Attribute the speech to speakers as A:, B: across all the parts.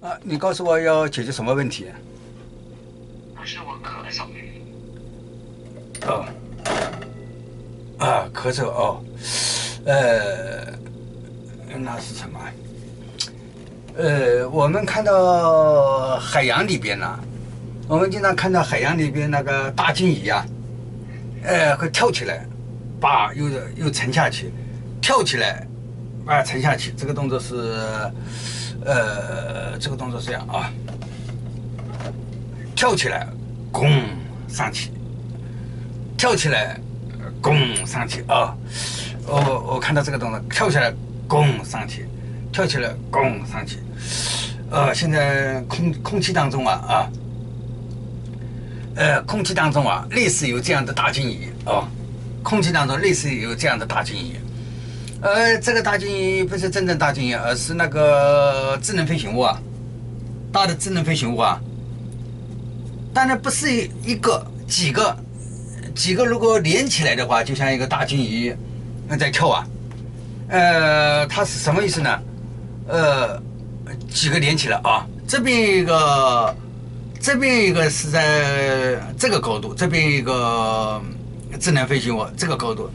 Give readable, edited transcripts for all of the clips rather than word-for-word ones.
A: 啊，你告诉我要解决什么问题？
B: 不是我咳嗽。
A: 哦，啊，咳嗽哦，呃，那是什么？我们看到海洋里边呢，我们经常看到海洋里边那个大鲸鱼啊，会跳起来，把又沉下去，跳起来，把沉下去。这个动作是，这个动作是这样啊，跳起来，拱上去，跳起来，拱上去啊。我看到这个动作，跳起来，拱上去，跳起来，拱上去。现在空气当中空气当中类似有这样的大鲸鱼哦，空气当中类似有这样的大鲸鱼。这个大鲸鱼不是真正大鲸鱼，而是那个智能飞行物大的智能飞行物当然不是一个，几个如果连起来的话，就像一个大鲸鱼在跳它是什么意思呢？几个连起来这边一个是在这个高度，这边一个智能飞行物这个高度，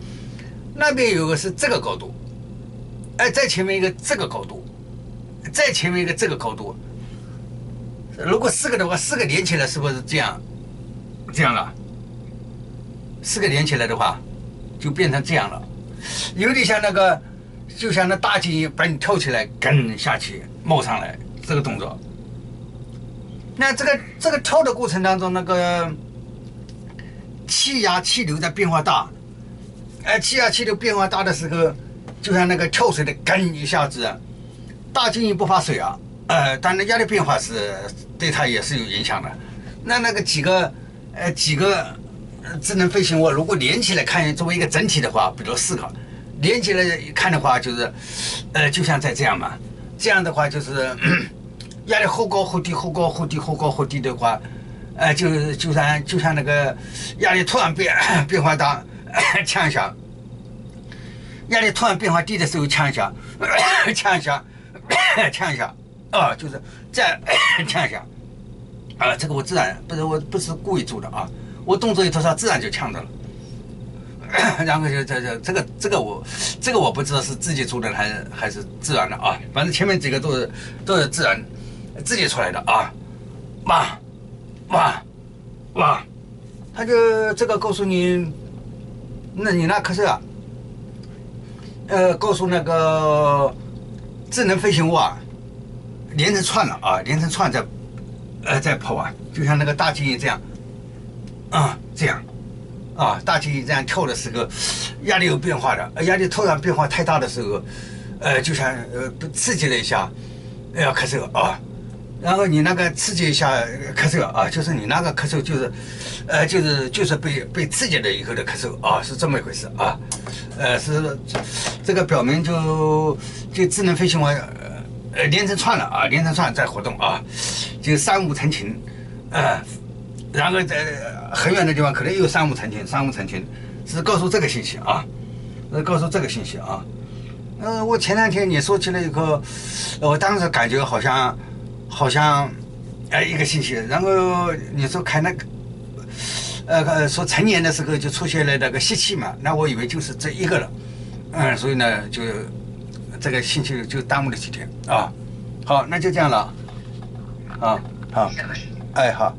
A: 那边有个是这个高度，再前面一个这个高度，再前面一个这个高度。如果四个的话，四个连起来是不是这样了？四个连起来的话，就变成这样了，有点像那个，就像那大鲸鱼把你跳起来跟下去冒上来这个动作。那这个跳的过程当中，那个气压气流在变化大，气压气流变化大的时候，就像那个跳水的跟一下子，大鲸鱼不怕水但是压力变化是对它也是有影响的。那个几个智能飞行物如果连起来看作为一个整体的话，比如四个连起来看的话，就是就像在这样嘛，这样的话就是压力忽高忽低，忽高忽低，忽高忽低的话，就像那个压力突然变化大，呛一下；压力突然变化低的时候呛一下，呛一下，呛一下，就是这样呛一下。这个我自然不是故意做的我动作一头上自然就呛到了。然后就这个我不知道是自己做的还是自然的反正前面几个都是自然自己出来的哇，他就这个告诉你，那你那可是告诉那个智能飞行物连成串了连成串在跑就像那个大鲸鱼这样这样大鲸鱼这样跳的时候，压力有变化的，压力突然变化太大的时候，就像刺激了一下，要咳嗽然后你那个刺激一下咳嗽就是你那个咳嗽就是被刺激了以后的咳嗽是这么一回事是这个表明就智能飞行物连成串了连成串在活动就三五成群然后在很远的地方可能又有三五成群，是告诉这个信息告诉这个信息我前两天你说起了以后，我当时感觉好像一个信息，然后你说看那个说成年的时候就出现了那个吸气嘛，那我以为就是这一个了，所以呢就这个信息就耽误了几天好，那就这样了好，好，好。